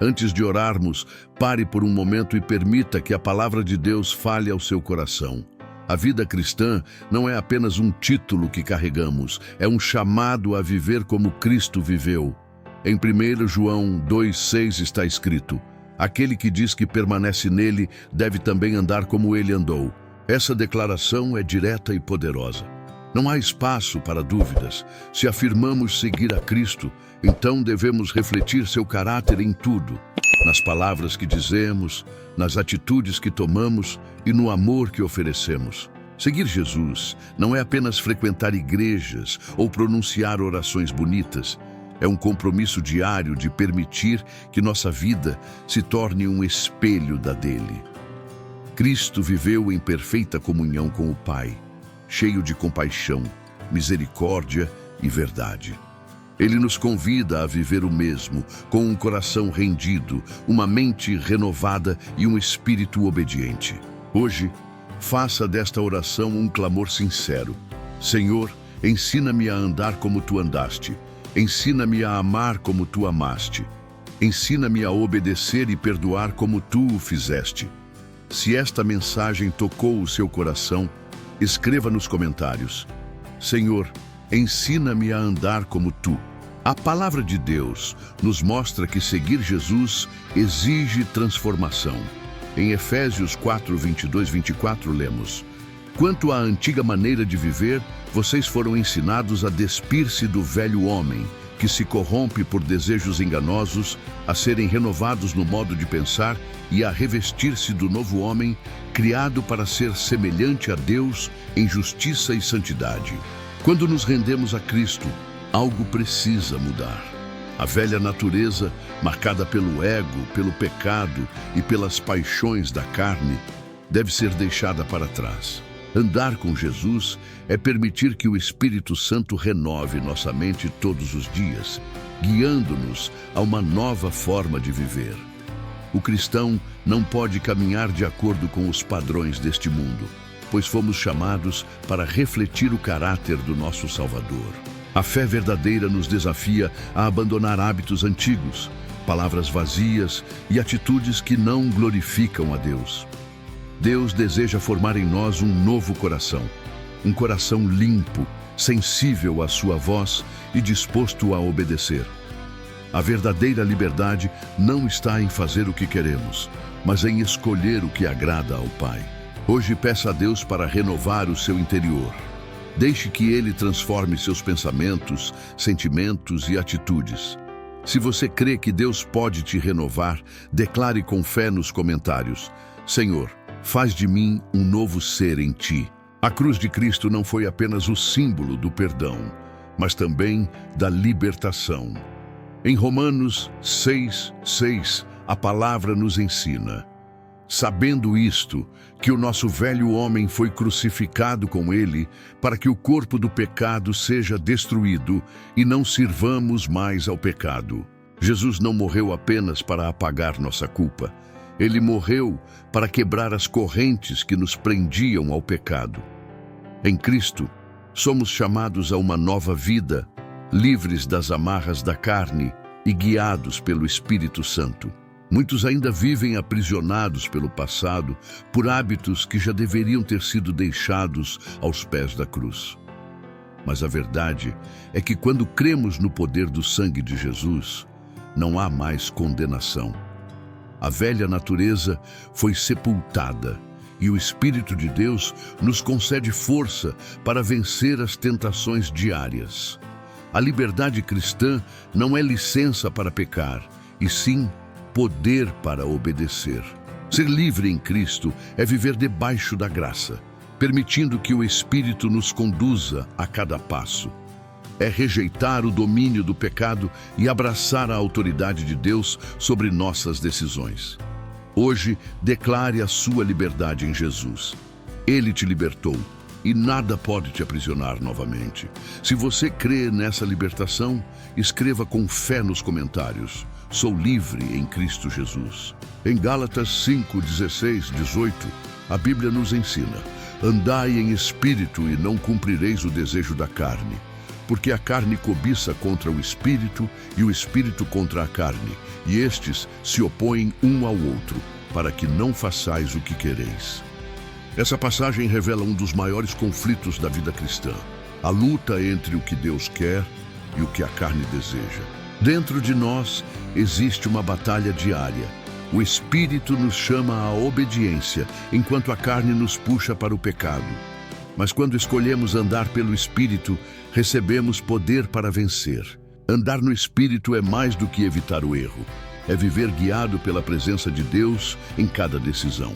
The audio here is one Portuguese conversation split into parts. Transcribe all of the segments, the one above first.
Antes de orarmos, pare por um momento e permita que a palavra de Deus fale ao seu coração. A vida cristã não é apenas um título que carregamos, é um chamado a viver como Cristo viveu. Em 1 João 2,6 está escrito: aquele que diz que permanece nele deve também andar como ele andou. Essa declaração é direta e poderosa. Não há espaço para dúvidas. Se afirmamos seguir a Cristo, então devemos refletir seu caráter em tudo, nas palavras que dizemos, nas atitudes que tomamos e no amor que oferecemos. Seguir Jesus não é apenas frequentar igrejas ou pronunciar orações bonitas. É um compromisso diário de permitir que nossa vida se torne um espelho da dele. Cristo viveu em perfeita comunhão com o Pai, cheio de compaixão, misericórdia e verdade. Ele nos convida a viver o mesmo, com um coração rendido, uma mente renovada e um espírito obediente. Hoje, faça desta oração um clamor sincero. Senhor, ensina-me a andar como tu andaste. Ensina-me a amar como tu amaste. Ensina-me a obedecer e perdoar como tu o fizeste. Se esta mensagem tocou o seu coração, escreva nos comentários: Senhor, ensina-me a andar como tu. A palavra de Deus nos mostra que seguir Jesus exige transformação. Em Efésios 4, 22, 24 lemos: quanto à antiga maneira de viver, vocês foram ensinados a despir-se do velho homem, que se corrompe por desejos enganosos, a serem renovados no modo de pensar e a revestir-se do novo homem, criado para ser semelhante a Deus em justiça e santidade. Quando nos rendemos a Cristo, algo precisa mudar. A velha natureza, marcada pelo ego, pelo pecado e pelas paixões da carne, deve ser deixada para trás. Andar com Jesus é permitir que o Espírito Santo renove nossa mente todos os dias, guiando-nos a uma nova forma de viver. O cristão não pode caminhar de acordo com os padrões deste mundo, pois fomos chamados para refletir o caráter do nosso Salvador. A fé verdadeira nos desafia a abandonar hábitos antigos, palavras vazias e atitudes que não glorificam a Deus. Deus deseja formar em nós um novo coração, um coração limpo, sensível à sua voz e disposto a obedecer. A verdadeira liberdade não está em fazer o que queremos, mas em escolher o que agrada ao Pai. Hoje peça a Deus para renovar o seu interior. Deixe que Ele transforme seus pensamentos, sentimentos e atitudes. Se você crê que Deus pode te renovar, declare com fé nos comentários: Senhor, faz de mim um novo ser em ti. A cruz de Cristo não foi apenas o símbolo do perdão, mas também da libertação. Em Romanos 6:6, a palavra nos ensina: sabendo isto, que o nosso velho homem foi crucificado com ele, para que o corpo do pecado seja destruído e não sirvamos mais ao pecado. Jesus não morreu apenas para apagar nossa culpa. Ele morreu para quebrar as correntes que nos prendiam ao pecado. Em Cristo, somos chamados a uma nova vida, livres das amarras da carne e guiados pelo Espírito Santo. Muitos ainda vivem aprisionados pelo passado por hábitos que já deveriam ter sido deixados aos pés da cruz. Mas a verdade é que quando cremos no poder do sangue de Jesus, não há mais condenação. A velha natureza foi sepultada e o Espírito de Deus nos concede força para vencer as tentações diárias. A liberdade cristã não é licença para pecar, e sim poder para obedecer. Ser livre em Cristo é viver debaixo da graça, permitindo que o Espírito nos conduza a cada passo. É rejeitar o domínio do pecado e abraçar a autoridade de Deus sobre nossas decisões. Hoje, declare a sua liberdade em Jesus. Ele te libertou e nada pode te aprisionar novamente. Se você crê nessa libertação, escreva com fé nos comentários: sou livre em Cristo Jesus. Em Gálatas 5, 16, 18, a Bíblia nos ensina: andai em espírito e não cumprireis o desejo da carne, Porque a carne cobiça contra o espírito e o espírito contra a carne, e estes se opõem um ao outro, para que não façais o que quereis. Essa passagem revela um dos maiores conflitos da vida cristã, a luta entre o que Deus quer e o que a carne deseja. Dentro de nós existe uma batalha diária. O Espírito nos chama à obediência, enquanto a carne nos puxa para o pecado. Mas quando escolhemos andar pelo Espírito, recebemos poder para vencer. Andar no Espírito é mais do que evitar o erro. É viver guiado pela presença de Deus em cada decisão.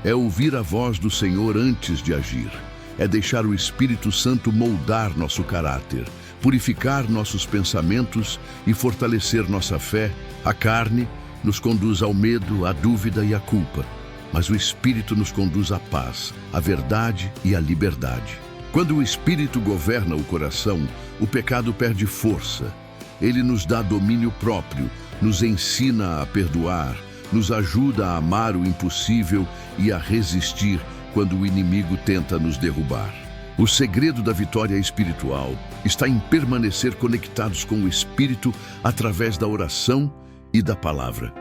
É ouvir a voz do Senhor antes de agir. É deixar o Espírito Santo moldar nosso caráter, purificar nossos pensamentos e fortalecer nossa fé. A carne nos conduz ao medo, à dúvida e à culpa, mas o Espírito nos conduz à paz, à verdade e à liberdade. Quando o Espírito governa o coração, o pecado perde força. Ele nos dá domínio próprio, nos ensina a perdoar, nos ajuda a amar o impossível e a resistir quando o inimigo tenta nos derrubar. O segredo da vitória espiritual está em permanecer conectados com o Espírito através da oração e da palavra.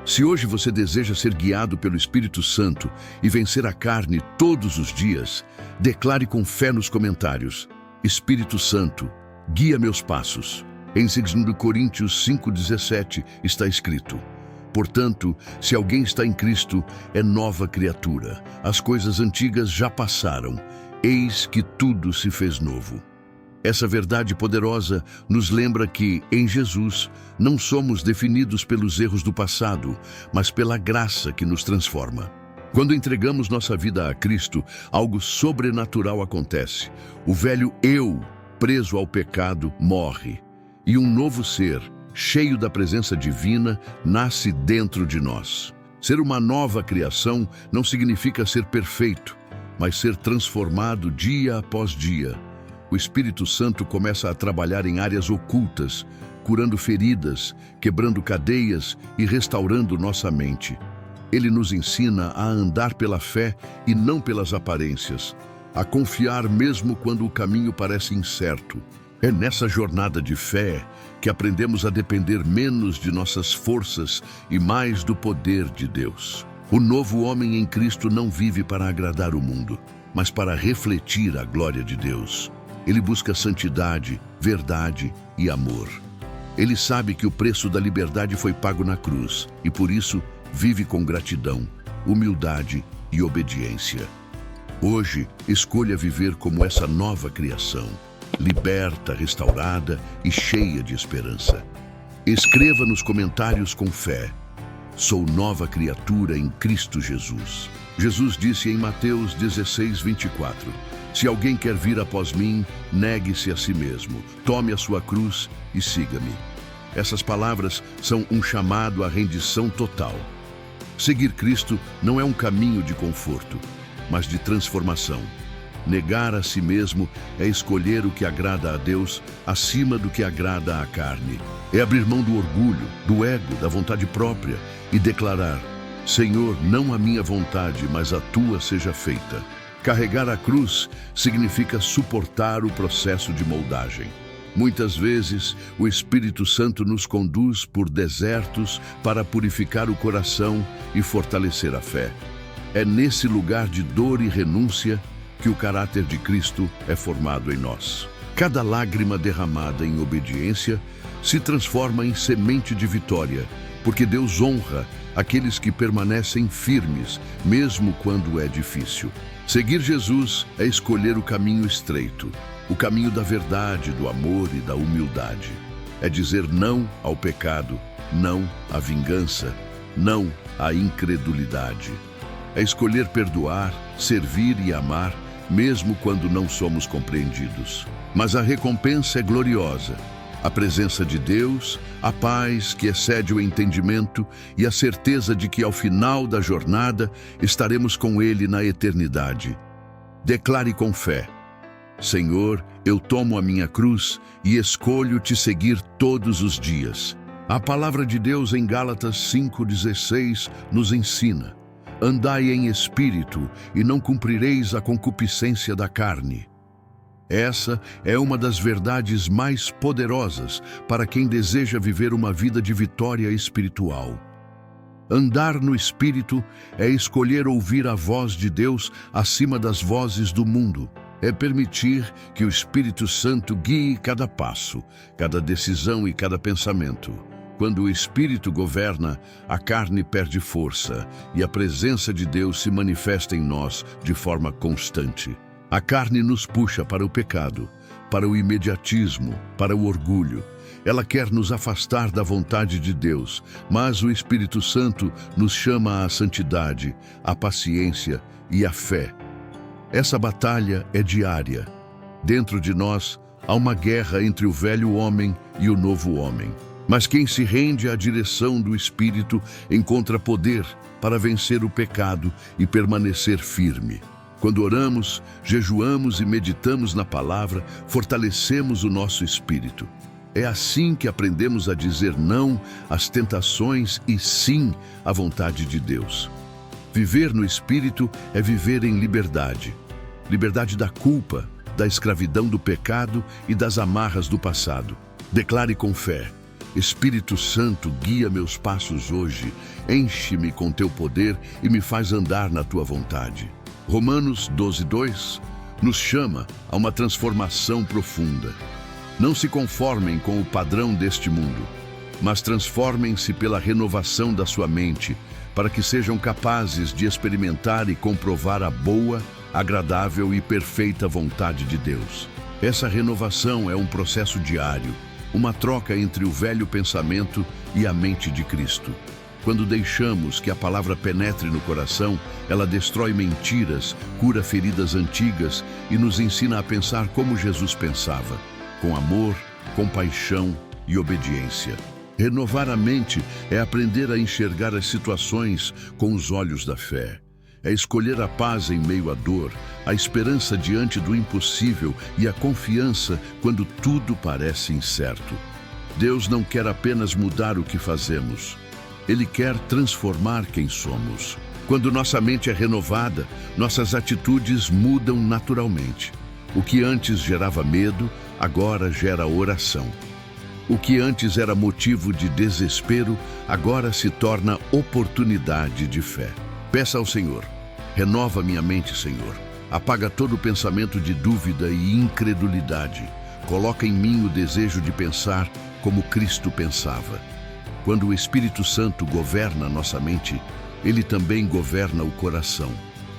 Se hoje você deseja ser guiado pelo Espírito Santo e vencer a carne todos os dias, declare com fé nos comentários: Espírito Santo, guia meus passos. Em 2 Coríntios 5,17 está escrito: portanto, se alguém está em Cristo, é nova criatura. As coisas antigas já passaram, eis que tudo se fez novo. Essa verdade poderosa nos lembra que, em Jesus, não somos definidos pelos erros do passado, mas pela graça que nos transforma. Quando entregamos nossa vida a Cristo, algo sobrenatural acontece. O velho eu, preso ao pecado, morre, e um novo ser, cheio da presença divina, nasce dentro de nós. Ser uma nova criação não significa ser perfeito, mas ser transformado dia após dia. O Espírito Santo começa a trabalhar em áreas ocultas, curando feridas, quebrando cadeias e restaurando nossa mente. Ele nos ensina a andar pela fé e não pelas aparências, a confiar mesmo quando o caminho parece incerto. É nessa jornada de fé que aprendemos a depender menos de nossas forças e mais do poder de Deus. O novo homem em Cristo não vive para agradar o mundo, mas para refletir a glória de Deus. Ele busca santidade, verdade e amor. Ele sabe que o preço da liberdade foi pago na cruz e, por isso, vive com gratidão, humildade e obediência. Hoje, escolha viver como essa nova criação, liberta, restaurada e cheia de esperança. Escreva nos comentários com fé: sou nova criatura em Cristo Jesus. Jesus disse em Mateus 16:24, se alguém quer vir após mim, negue-se a si mesmo, tome a sua cruz e siga-me. Essas palavras são um chamado à rendição total. Seguir Cristo não é um caminho de conforto, mas de transformação. Negar a si mesmo é escolher o que agrada a Deus acima do que agrada à carne. É abrir mão do orgulho, do ego, da vontade própria e declarar: Senhor, não a minha vontade, mas a tua seja feita. Carregar a cruz significa suportar o processo de moldagem. Muitas vezes, o Espírito Santo nos conduz por desertos para purificar o coração e fortalecer a fé. É nesse lugar de dor e renúncia que o caráter de Cristo é formado em nós. Cada lágrima derramada em obediência se transforma em semente de vitória, porque Deus honra aqueles que permanecem firmes, mesmo quando é difícil. Seguir Jesus é escolher o caminho estreito, o caminho da verdade, do amor e da humildade. É dizer não ao pecado, não à vingança, não à incredulidade. É escolher perdoar, servir e amar, mesmo quando não somos compreendidos. Mas a recompensa é gloriosa. A presença de Deus, a paz que excede o entendimento e a certeza de que ao final da jornada estaremos com Ele na eternidade. Declare com fé: Senhor, eu tomo a minha cruz e escolho te seguir todos os dias. A palavra de Deus em Gálatas 5,16 nos ensina: andai em espírito e não cumprireis a concupiscência da carne. Essa é uma das verdades mais poderosas para quem deseja viver uma vida de vitória espiritual. Andar no Espírito é escolher ouvir a voz de Deus acima das vozes do mundo. É permitir que o Espírito Santo guie cada passo, cada decisão e cada pensamento. Quando o Espírito governa, a carne perde força e a presença de Deus se manifesta em nós de forma constante. A carne nos puxa para o pecado, para o imediatismo, para o orgulho. Ela quer nos afastar da vontade de Deus, mas o Espírito Santo nos chama à santidade, à paciência e à fé. Essa batalha é diária. Dentro de nós, há uma guerra entre o velho homem e o novo homem. Mas quem se rende à direção do Espírito encontra poder para vencer o pecado e permanecer firme. Quando oramos, jejuamos e meditamos na palavra, fortalecemos o nosso espírito. É assim que aprendemos a dizer não às tentações e sim à vontade de Deus. Viver no Espírito é viver em liberdade. Liberdade da culpa, da escravidão do pecado e das amarras do passado. Declare com fé: Espírito Santo, guia meus passos hoje, enche-me com teu poder e me faz andar na tua vontade. Romanos 12:2 nos chama a uma transformação profunda. Não se conformem com o padrão deste mundo, mas transformem-se pela renovação da sua mente, para que sejam capazes de experimentar e comprovar a boa, agradável e perfeita vontade de Deus. Essa renovação é um processo diário, uma troca entre o velho pensamento e a mente de Cristo. Quando deixamos que a palavra penetre no coração, ela destrói mentiras, cura feridas antigas e nos ensina a pensar como Jesus pensava, com amor, compaixão e obediência. Renovar a mente é aprender a enxergar as situações com os olhos da fé. É escolher a paz em meio à dor, a esperança diante do impossível e a confiança quando tudo parece incerto. Deus não quer apenas mudar o que fazemos. Ele quer transformar quem somos. Quando nossa mente é renovada, nossas atitudes mudam naturalmente. O que antes gerava medo, agora gera oração. O que antes era motivo de desespero, agora se torna oportunidade de fé. Peça ao Senhor: renova minha mente, Senhor. Apaga todo pensamento de dúvida e incredulidade. Coloca em mim o desejo de pensar como Cristo pensava. Quando o Espírito Santo governa nossa mente, ele também governa o coração.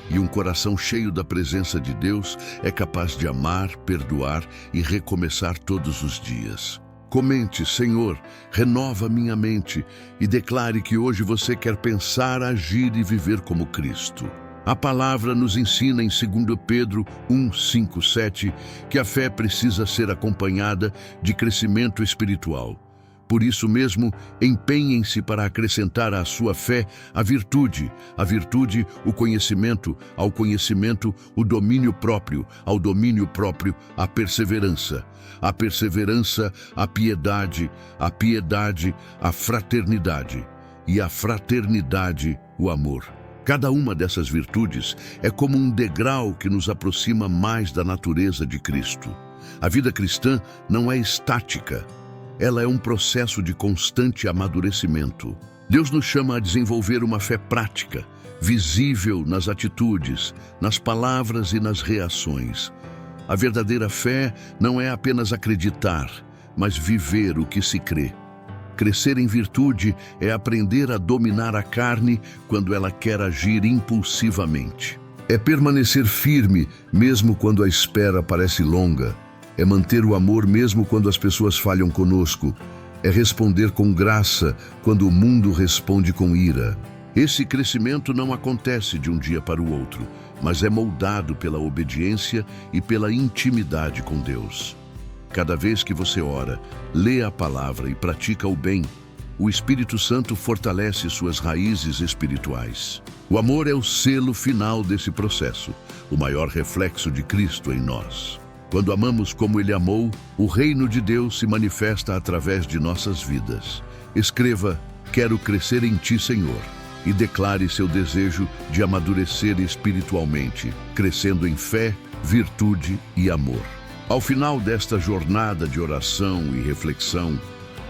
E um coração cheio da presença de Deus é capaz de amar, perdoar e recomeçar todos os dias. Comente: Senhor, renova minha mente, e declare que hoje você quer pensar, agir e viver como Cristo. A palavra nos ensina em 2 Pedro 1:5-7 que a fé precisa ser acompanhada de crescimento espiritual. Por isso mesmo, empenhem-se para acrescentar à sua fé a virtude, o conhecimento, ao conhecimento, o domínio próprio, ao domínio próprio, a perseverança, a piedade, a fraternidade, e a fraternidade, o amor. Cada uma dessas virtudes é como um degrau que nos aproxima mais da natureza de Cristo. A vida cristã não é estática. Ela é um processo de constante amadurecimento. Deus nos chama a desenvolver uma fé prática, visível nas atitudes, nas palavras e nas reações. A verdadeira fé não é apenas acreditar, mas viver o que se crê. Crescer em virtude é aprender a dominar a carne quando ela quer agir impulsivamente. É permanecer firme mesmo quando a espera parece longa. É manter o amor mesmo quando as pessoas falham conosco. É responder com graça quando o mundo responde com ira. Esse crescimento não acontece de um dia para o outro, mas é moldado pela obediência e pela intimidade com Deus. Cada vez que você ora, lê a palavra e pratica o bem, o Espírito Santo fortalece suas raízes espirituais. O amor é o selo final desse processo, o maior reflexo de Cristo em nós. Quando amamos como Ele amou, o reino de Deus se manifesta através de nossas vidas. Escreva: quero crescer em Ti, Senhor, e declare seu desejo de amadurecer espiritualmente, crescendo em fé, virtude e amor. Ao final desta jornada de oração e reflexão,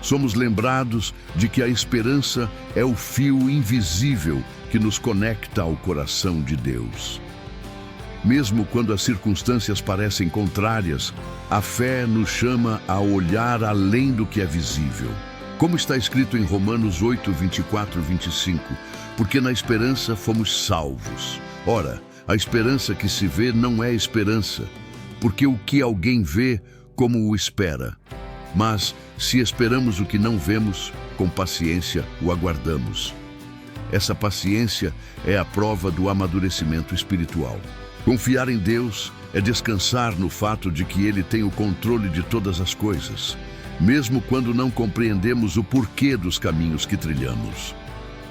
somos lembrados de que a esperança é o fio invisível que nos conecta ao coração de Deus. Mesmo quando as circunstâncias parecem contrárias, a fé nos chama a olhar além do que é visível. Como está escrito em Romanos 8, 24 e 25, porque na esperança fomos salvos. Ora, a esperança que se vê não é esperança, porque o que alguém vê, como o espera. Mas, se esperamos o que não vemos, com paciência o aguardamos. Essa paciência é a prova do amadurecimento espiritual. Confiar em Deus é descansar no fato de que Ele tem o controle de todas as coisas, mesmo quando não compreendemos o porquê dos caminhos que trilhamos.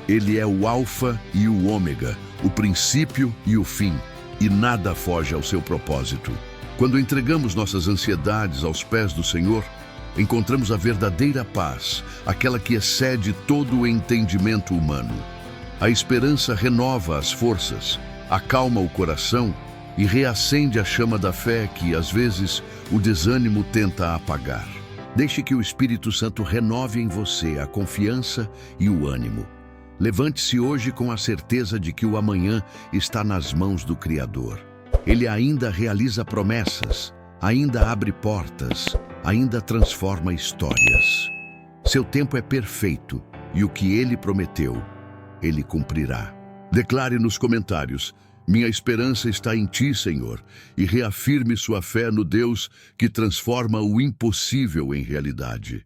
Ele é o Alfa e o Ômega, o princípio e o fim, e nada foge ao seu propósito. Quando entregamos nossas ansiedades aos pés do Senhor, encontramos a verdadeira paz, aquela que excede todo o entendimento humano. A esperança renova as forças, acalma o coração e reacende a chama da fé que, às vezes, o desânimo tenta apagar. Deixe que o Espírito Santo renove em você a confiança e o ânimo. Levante-se hoje com a certeza de que o amanhã está nas mãos do Criador. Ele ainda realiza promessas, ainda abre portas, ainda transforma histórias. Seu tempo é perfeito e o que Ele prometeu, Ele cumprirá. Declare nos comentários: minha esperança está em Ti, Senhor, e reafirme sua fé no Deus que transforma o impossível em realidade.